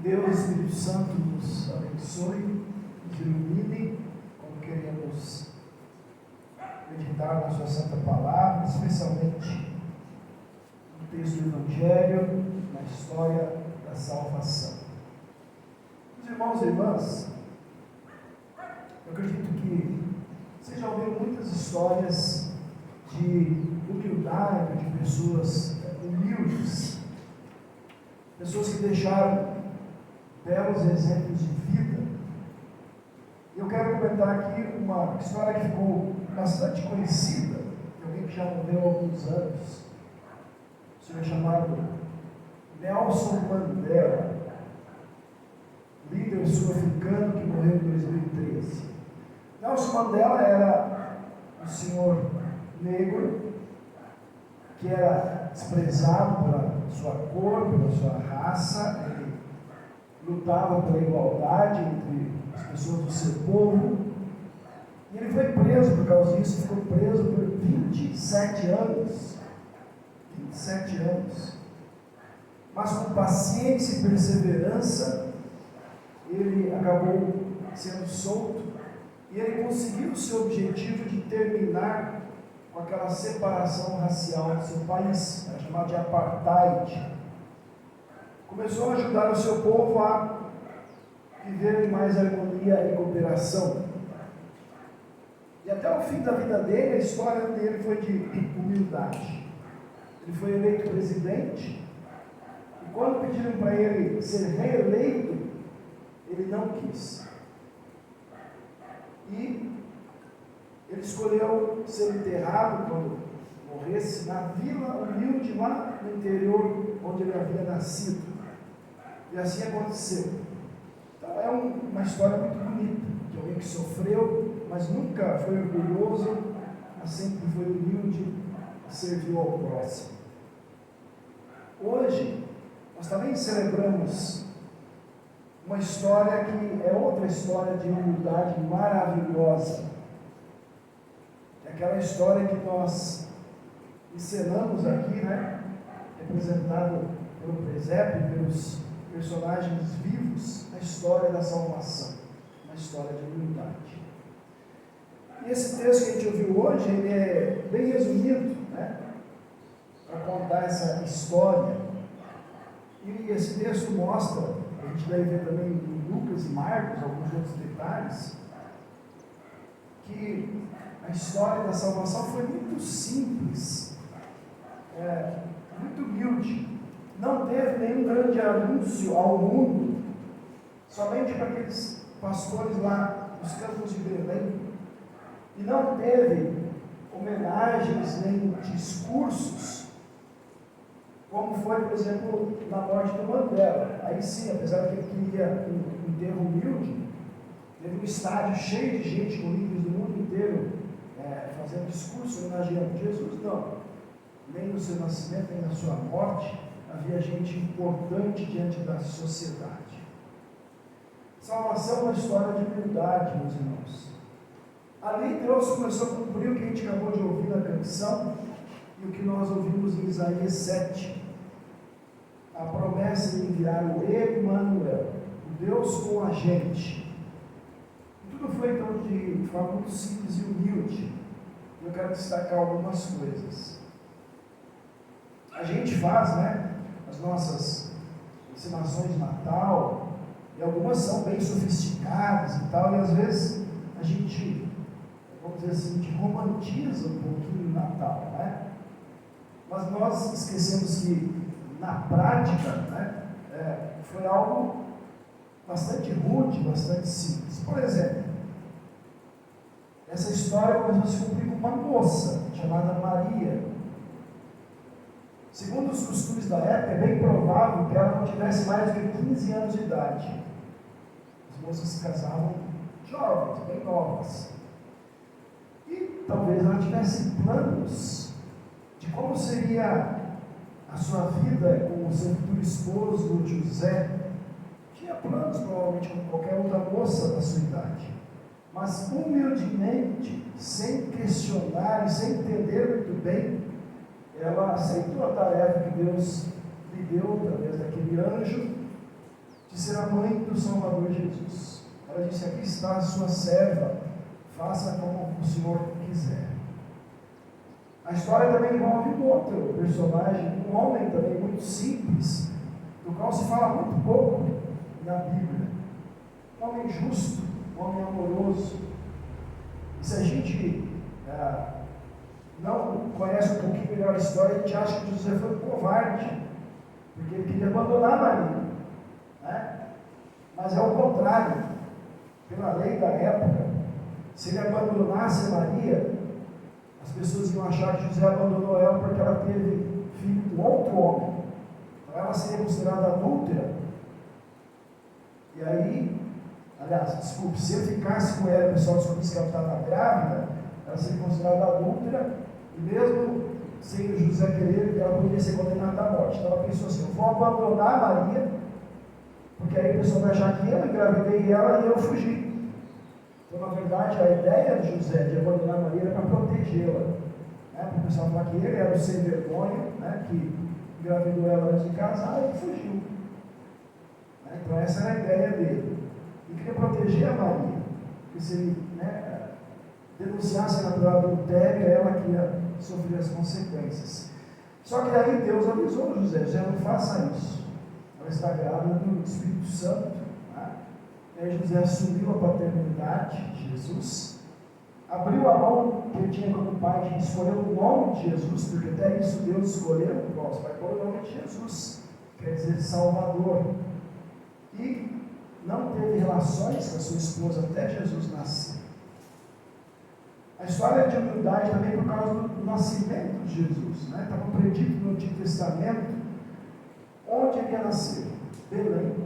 Deus, Espírito Santo, nos abençoe, nos ilumine, como queremos meditar na sua santa palavra, especialmente no texto do Evangelho, na história da salvação. Meus irmãos e irmãs, eu acredito que vocês já ouviram muitas histórias de humildade, de pessoas humildes, pessoas que deixaram belos exemplos de vida. Eu quero comentar aqui uma história que ficou bastante conhecida, de alguém que já morreu há alguns anos. O senhor é chamado Nelson Mandela, líder sul-africano que morreu em 2013. Nelson Mandela era um senhor negro que era desprezado pela sua cor, pela sua raça. Ele lutava pela igualdade entre as pessoas do seu povo, e ele foi preso por causa disso. Ficou preso por 27 anos. 27 anos. Mas com paciência e perseverança, ele acabou sendo solto, e ele conseguiu o seu objetivo de terminar com aquela separação racial do seu país, chamada de apartheid. Começou a ajudar o seu povo a viver em mais harmonia e cooperação. E até o fim da vida dele, a história dele foi de humildade. Ele foi eleito presidente, e quando pediram para ele ser reeleito, ele não quis. E ele escolheu ser enterrado, quando morresse, na vila humilde lá no interior onde ele havia nascido. E assim aconteceu. Então é uma história muito bonita, de alguém que sofreu, mas nunca foi orgulhoso, mas sempre foi humilde e serviu ao próximo. Hoje, nós também celebramos uma história que é outra história de humildade maravilhosa. É aquela história que nós encenamos aqui, representado pelo presépio, pelos personagens vivos, a história da salvação, uma história de humildade. E esse texto que a gente ouviu hoje, ele é bem resumido, para contar essa história. E esse texto mostra, a gente deve ver também em Lucas e Marcos, alguns outros detalhes, que a história da salvação foi muito simples, muito humilde. Não teve nenhum grande anúncio ao mundo, somente para aqueles pastores lá nos campos de Belém. E não teve homenagens nem discursos, como foi, por exemplo, na morte do Mandela. Aí sim, apesar de que ele queria um enterro humilde, teve um estádio cheio de gente, com líderes do mundo inteiro, fazendo discurso homenageando Jesus. Não, nem no seu nascimento, nem na sua morte havia gente importante diante da sociedade. Salvação é uma história de humildade, meus irmãos. Ali Deus começou a cumprir o que a gente acabou de ouvir na canção e o que nós ouvimos em Isaías 7. A promessa de enviar o Emmanuel, o Deus com a gente. E tudo foi então de forma muito simples e humilde. Eu quero destacar algumas coisas. A gente faz, as nossas encenações de Natal, e algumas são bem sofisticadas e tal, e às vezes a gente, vamos dizer assim, a gente romantiza um pouquinho o Natal, mas nós esquecemos que na prática, foi algo bastante rude, bastante simples. Por exemplo, essa história começou a se cumprir com uma moça chamada Maria. Segundo os costumes da época, é bem provável que ela não tivesse mais do que 15 anos de idade. As moças se casavam jovens, bem novas. E talvez ela tivesse planos de como seria a sua vida com o seu futuro esposo, José. Tinha planos, provavelmente, como qualquer outra moça da sua idade. Mas humildemente, sem questionar e sem entender muito bem, ela aceitou a tarefa que Deus lhe deu através daquele anjo, de ser a mãe do Salvador Jesus. Ela disse: aqui está a sua serva, faça como o Senhor quiser. A história também envolve um outro personagem, um homem também muito simples, do qual se fala muito pouco na Bíblia. Um homem justo, um homem amoroso. E se a gente não conhece um pouquinho melhor a história, a gente acha que José foi um covarde, porque ele queria abandonar Maria, né? Mas é o contrário. Pela lei da época, se ele abandonasse Maria, as pessoas iam achar que José abandonou ela porque ela teve filho com outro homem. Então ela seria considerada adúltera. E aí, aliás, desculpe, se ele ficasse com ela, o pessoal descobrisse que ela estava grávida, ela seria considerada adúltera, e mesmo sem o José querer, ela poderia ser condenada à morte. Então ela pensou assim: eu vou abandonar Maria, porque aí o pessoal vai achar que eu engravidei ela e eu fugi. Então, na verdade, a ideia de José de abandonar Maria era para protegê-la, né? Para o pessoal falar que ele era o sem vergonha, né? Que engravidou ela antes de casar e fugiu. Então essa era a ideia dele. Ele queria proteger a Maria, porque se ele denunciasse ela pelo adultério, ela que ia sofrer as consequências. Só que daí Deus avisou José: José, não faça isso. Ela está grávida do Espírito Santo. E aí José assumiu a paternidade de Jesus, abriu a mão que ele tinha como pai de escolher o nome de Jesus, porque até isso Deus escolheu: você vai pôr o nome de Jesus, quer dizer Salvador. E não teve relações com a sua esposa até Jesus nascer. A história é de humildade também por causa do nascimento de Jesus, né? Estava predito no Antigo Testamento onde ele ia nascer: Belém.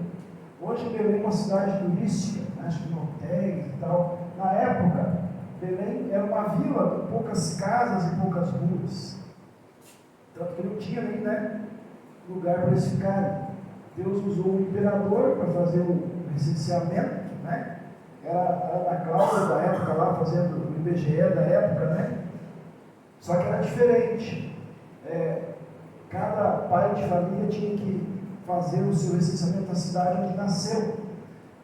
Hoje Belém é uma cidade turística, né? Acho que hotéis e tal. Na época, Belém era uma vila com poucas casas e poucas ruas, tanto que não tinha nem lugar para eles ficarem. Deus usou o imperador para fazer o recenseamento, né? Era a Ana Cláudia da época lá, fazendo o IBGE da época, né? Só que era diferente. Cada pai de família tinha que fazer o seu recenseamento na cidade onde nasceu.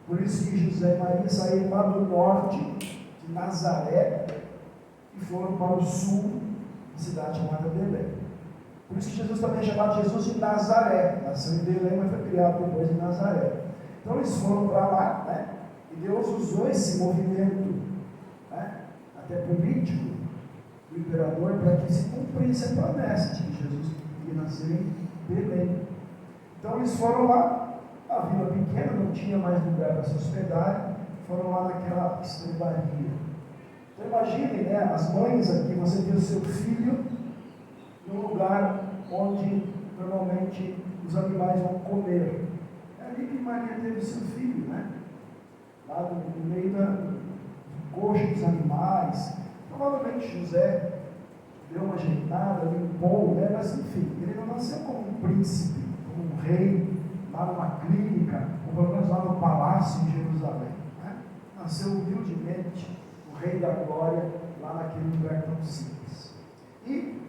Por isso que José e Maria saíram lá do norte, de Nazaré, e foram para o sul, uma cidade chamada Belém. Por isso que Jesus também é chamado Jesus de Nazaré. Nasceu em Belém, mas foi criado depois em Nazaré. Então eles foram para lá, né? E Deus usou esse movimento, né? Até político, do imperador, para que se cumprisse a promessa de que Jesus ia nascer em Belém. Então eles foram lá, a vila pequena, não tinha mais lugar para se hospedarem, foram lá naquela estrebaria. Então imagine, né, as mães aqui, você vê o seu filho num lugar onde normalmente os animais vão comer. É ali que Maria teve seu filho, né? Lá no meio do coxo dos animais. Provavelmente José deu uma ajeitada, limpou, né? Mas enfim, ele não nasceu como um príncipe, como um rei, lá numa clínica, ou pelo menos lá no palácio em Jerusalém, né? Nasceu humildemente, o rei da glória, lá naquele lugar tão simples. E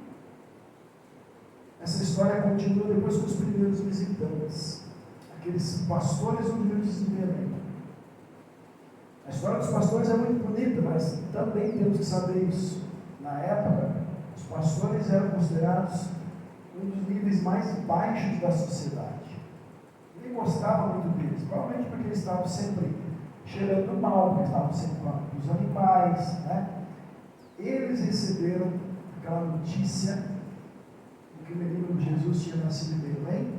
essa história continua depois com os primeiros visitantes, aqueles pastores humildes de Belém. A história dos pastores é muito bonita, mas também temos que saber isso. Na época, os pastores eram considerados um dos níveis mais baixos da sociedade. Ninguém gostava muito deles, provavelmente porque eles estavam sempre cheirando mal, porque estavam sempre com os animais, né? Eles receberam aquela notícia que o menino Jesus tinha nascido em Belém,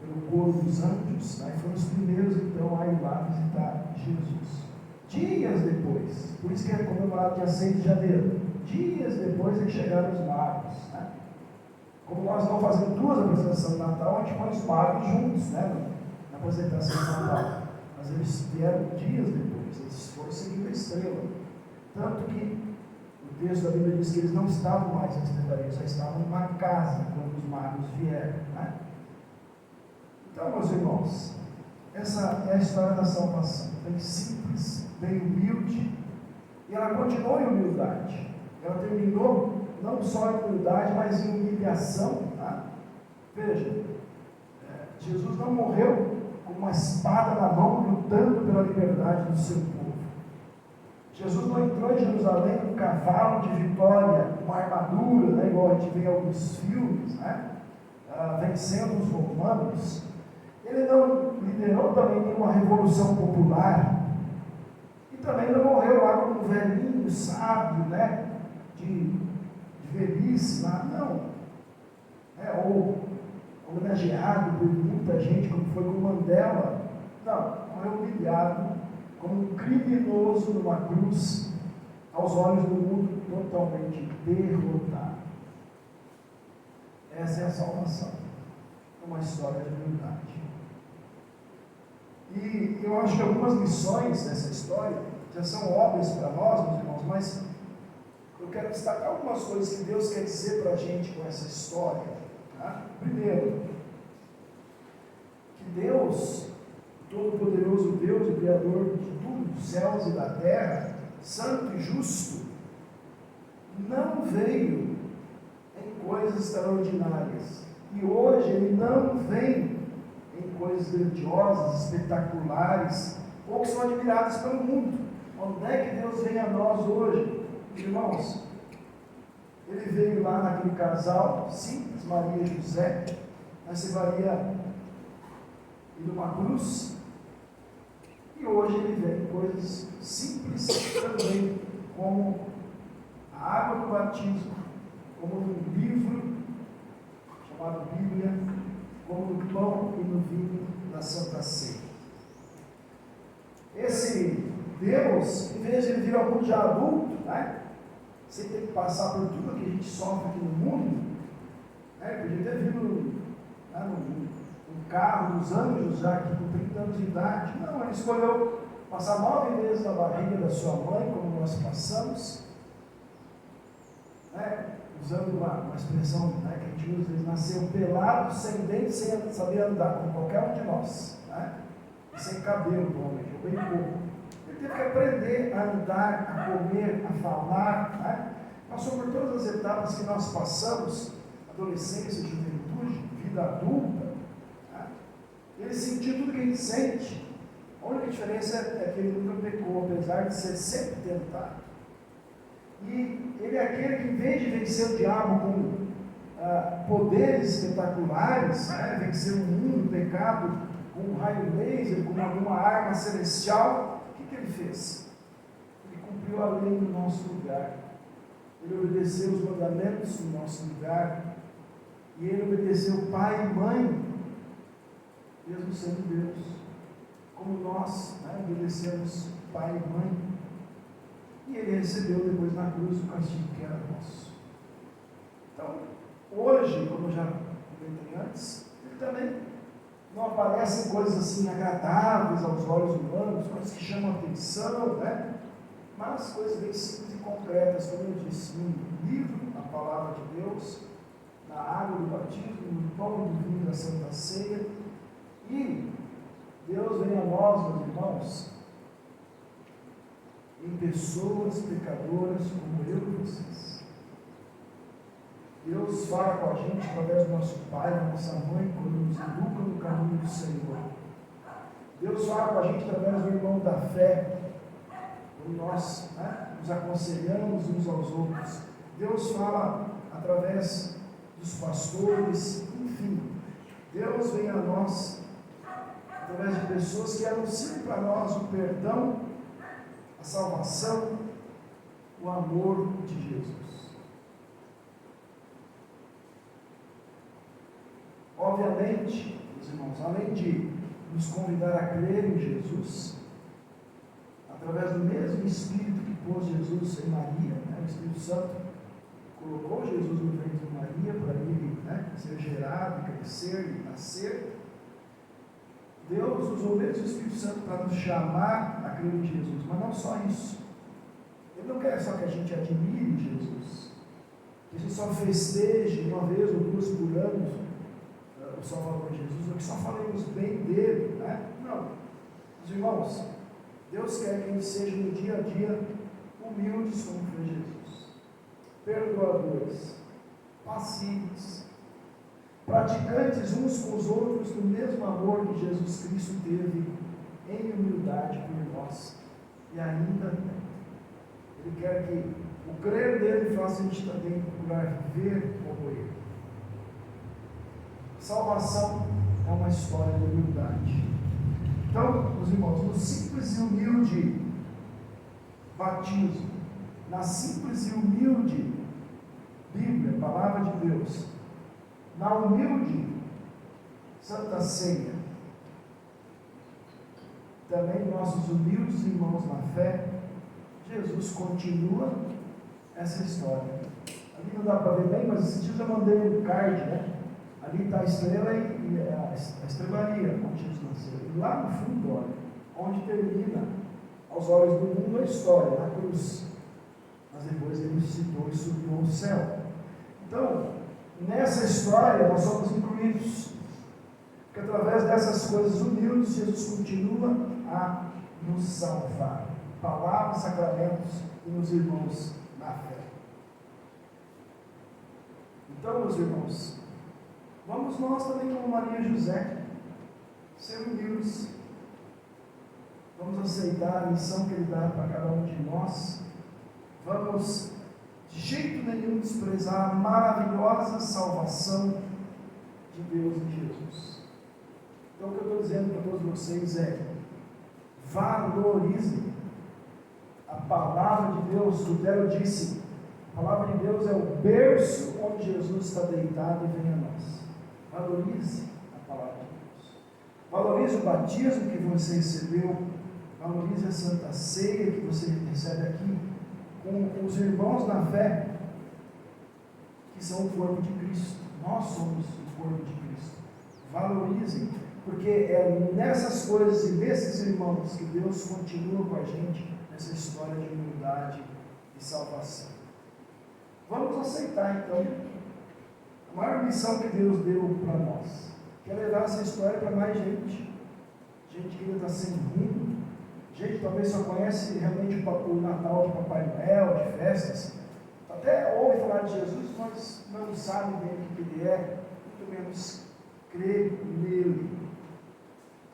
pelo coro dos anjos, né? E foram os primeiros então a ir lá visitar Jesus. Dias depois, por isso que é comemorado dia 6 de janeiro, dias depois é que chegaram os magos, né? Como nós não fazemos duas apresentações de Natal, a gente põe os magos juntos, né? Na apresentação de Natal, mas eles vieram dias depois, eles foram seguindo a estrela, tanto que o texto da Bíblia diz que eles não estavam mais na estrebaria, já estavam numa casa quando os magos vieram, né? Então, meus irmãos, essa é a história da salvação, bem simples, bem humilde, e ela continuou em humildade. Ela terminou não só em humildade, mas em humilhação, tá? Veja, Jesus não morreu com uma espada na mão, lutando pela liberdade do seu povo. Jesus não entrou em Jerusalém com um cavalo de vitória, uma armadura, né, igual a gente vê em alguns filmes, né, vencendo os romanos. Ele não liderou também nenhuma revolução popular. E também não morreu lá como um velhinho, sábio, né, de velhice lá, não. Ou homenageado por muita gente, como foi com Mandela. Não, morreu humilhado, como um criminoso numa cruz, aos olhos do mundo, totalmente derrotado. Essa é a salvação, uma história de humildade. E eu acho que algumas lições dessa história já são óbvias para nós, meus irmãos, mas eu quero destacar algumas coisas que Deus quer dizer para a gente com essa história. Tá? Primeiro, que Deus, Todo-Poderoso Deus, o Criador de tudo, dos céus e da terra, santo e justo, não veio em coisas extraordinárias. E hoje Ele não vem em coisas grandiosas, espetaculares, ou que são admiradas pelo mundo. Onde é que Deus vem a nós hoje? Irmãos, Ele veio lá naquele casal simples, Maria e José, nessa Maria e numa cruz, e hoje Ele vem em coisas simples também, como a água do batismo, como no livro chamado Bíblia, como no pão e no vinho da Santa Ceia. Esse Deus, em vez de Ele vir ao mundo já adulto, né, sem ter que passar por tudo que a gente sofre aqui no mundo, né, podia ter vindo num carro dos anjos já aqui com 30 anos de idade. Não, Ele escolheu passar 9 meses na barriga da sua mãe, como nós passamos, né, usando uma expressão, né, que a gente usa, Ele nasceu pelado, sem dentes, sem saber andar, como qualquer um de nós, né, e sem cabelo, provavelmente, ou bem pouco. Ele teve que aprender a andar, a comer, a falar, né? Passou por todas as etapas que nós passamos, adolescência, juventude, vida adulta, né? Ele sentiu tudo que a gente sente. A única diferença é que ele nunca pecou, apesar de ser sempre tentado. E ele é aquele que, em vez de vencer o diabo com poderes espetaculares, né? Vencer o mundo, o pecado, com um raio laser, com alguma arma celestial, o que ele fez? Ele cumpriu a lei no nosso lugar. Ele obedeceu os mandamentos no nosso lugar. E ele obedeceu pai e mãe, mesmo sendo Deus. Como nós, né, obedecemos pai e mãe. E ele recebeu depois na cruz o castigo que era nosso. Então, hoje, como eu já comentei antes, ele também não aparecem coisas assim agradáveis aos olhos humanos, coisas que chamam a atenção, né? Mas coisas bem simples e concretas, como eu disse, no livro, na palavra de Deus, na água do batismo, no pão e no vinho da Santa Ceia. E Deus vem a nós, meus irmãos, em pessoas pecadoras como eu e vocês. Deus fala com a gente através do nosso pai, da nossa mãe, quando nos educa no caminho do Senhor. Deus fala com a gente através do irmão da fé, quando nós, né, nos aconselhamos uns aos outros. Deus fala através dos pastores, enfim. Deus vem a nós através de pessoas que anunciam para nós o perdão, a salvação, o amor de Jesus. Obviamente, meus irmãos, além de nos convidar a crer em Jesus, através do mesmo Espírito que pôs Jesus em Maria, né, o Espírito Santo colocou Jesus no ventre de Maria para ele, né, ser gerado, crescer e nascer. Deus usou o mesmo Espírito Santo para nos chamar a crer em Jesus, mas não só isso. Ele não quer só que a gente admire Jesus, que a gente só festeje uma vez ou duas por ano o Salvador Jesus, ou que só falemos bem dele, né? Não. Meus irmãos, Deus quer que a gente seja no dia a dia humildes como foi Jesus, perdoadores, passivos, praticantes uns com os outros do mesmo amor que Jesus Cristo teve em humildade por nós. E ainda Ele quer que o crer dele faça a gente também procurar viver como Ele. Salvação é uma história de humildade. Então, meus irmãos, no simples e humilde batismo, na simples e humilde Bíblia, Palavra de Deus, na humilde Santa Ceia, também nossos humildes irmãos na fé, Jesus continua essa história. Ali não dá para ver bem, mas esses dias eu mandei um card, né? Ali está a estrela e a estrelaria, onde Jesus nasceu. E lá no fundo, olha, onde termina, aos olhos do mundo, a história, na cruz. Mas depois ele ressuscitou e subiu ao céu. Então, nessa história nós somos incluídos. Porque através dessas coisas humildes, Jesus continua a nos salvar. Palavras, sacramentos e nos irmãos na fé. Então, meus irmãos, vamos nós também, como Maria e José, ser humildes. Vamos aceitar a missão que Ele dá para cada um de nós. Vamos, de jeito nenhum, desprezar a maravilhosa salvação de Deus em Jesus. Então, o que eu estou dizendo para todos vocês é: valorizem a palavra de Deus. Lutero disse: a palavra de Deus é o berço onde Jesus está deitado e vem a nós. Valorize a palavra de Deus. Valorize o batismo que você recebeu. Valorize a Santa Ceia que você recebe aqui com os irmãos na fé, que são o corpo de Cristo. Nós somos o corpo de Cristo. Valorizem, porque é nessas coisas e nesses irmãos que Deus continua com a gente nessa história de humildade e salvação. Vamos aceitar então a maior missão que Deus deu para nós, que é levar essa história para mais gente que ainda está sem rumo, gente que talvez só conhece realmente o Natal de Papai Noel, de festas, até ouve falar de Jesus, mas não sabe bem o que Ele é, muito menos crê nele.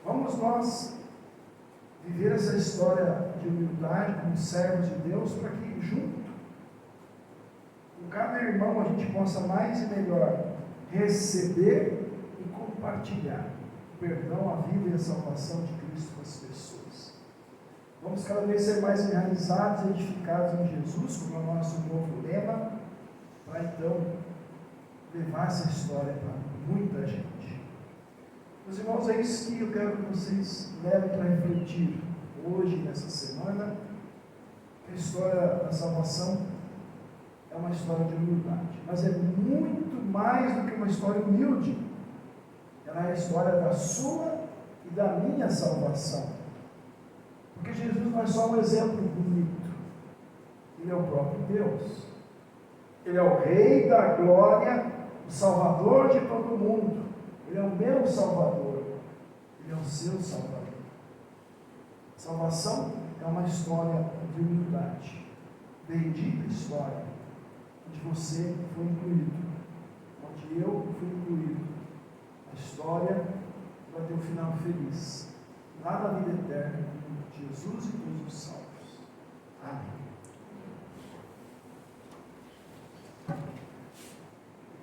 Vamos nós viver essa história de humildade como servos de Deus, para que junto com cada irmão a gente possa mais e melhor receber e compartilhar o perdão, a vida e a salvação de Cristo com as pessoas. Vamos cada vez ser mais realizados e edificados em Jesus, como é o nosso novo lema, para então levar essa história para muita gente. Meus irmãos, é isso que eu quero que vocês levem para refletir hoje, nessa semana. A história da salvação é uma história de humildade, mas é muito mais do que uma história humilde. Ela é a história da sua e da minha salvação. Porque Jesus não é só um exemplo bonito, Ele é o próprio Deus. Ele é o Rei da glória, o Salvador de todo mundo. Ele é o meu Salvador, Ele é o seu Salvador. Salvação é uma história de humildade. Bendita história, onde você foi incluído, onde eu fui incluído. A história vai ter um final feliz, lá na vida eterna, com Jesus e todos os salvos. Amém.